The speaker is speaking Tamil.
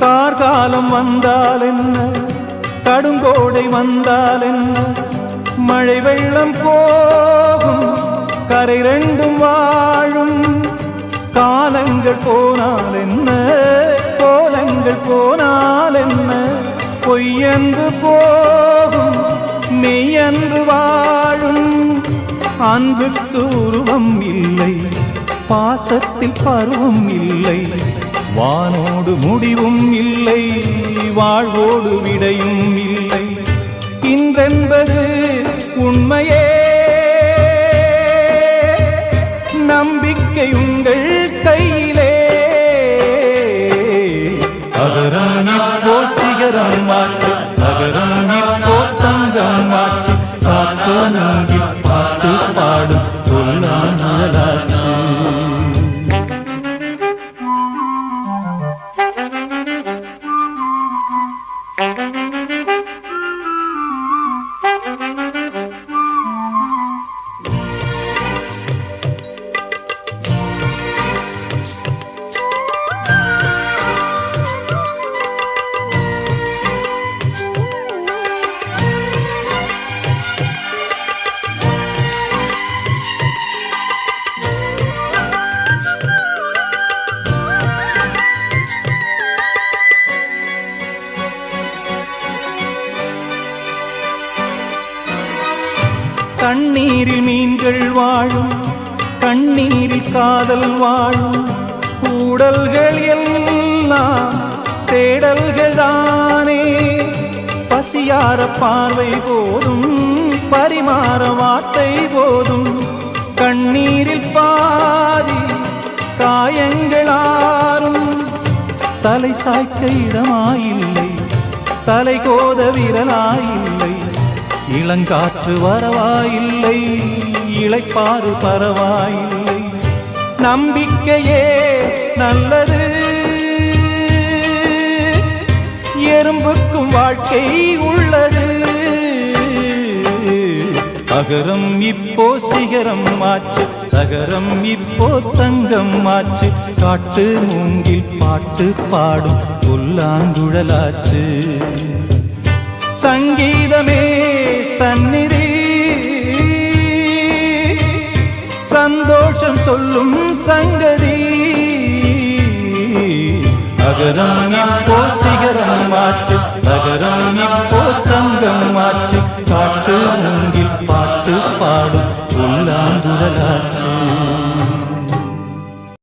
கார்காலம் வந்தால் என்ன, கடுங்கோடை வந்தால் என்ன, மழை வெள்ளம் போகும், கரை ரெண்டும் வாழும். காலங்கள் போனால் என்ன, கோலங்கள் போனால் என்ன, பொய்யன்பு போகும், மெய்யன்பு வாழும். அன்புக்கு உருவம் இல்லை, பாசத்தில் பருவம் இல்லை, வானோடு முடிவும் இல்லை, வாழ்வோடு விடையும் இல்லை. இன்றென்பது உண்மையே, நம்பிக்கை உங்கள் கையிலே. அகரம் இப்போ சிகரம் மாற்று, அகரம் இப்போ தங்கம் மாற்று, காற்று நாங்கில் பாட்டு பாடும் சொல்லாச்சு. கண்ணீரில் மீன்கள் வாழும், கண்ணீரில் காதல் வாழும். கூடல்கள் எல்லாம் தேடல்கள் தானே, பசியார பார்வை போதும், பரிமாற வார்த்தை போதும். கண்ணீரில் பாதி காயங்களாரும், தலை சாய்க்க இடமாயில்லை, தலை கோத விரலாயில்லை. இளங்காற்று வரவாயில்லை, இளைப்பாறு பரவாயில்லை. நம்பிக்கையே நல்லது, எறும்புக்கும் வாழ்க்கை உள்ளது. அகரம் இப்போ சிகரம் ஆச்சு, தகரம் இப்போ தங்கம் ஆச்சு. காட்டு மூங்கில் பாட்டு பாடும் புல்லாங்குழலாச்சு. சங்கீதமே சந்நிதி, சந்தோஷம் சொல்லும் சங்கதி.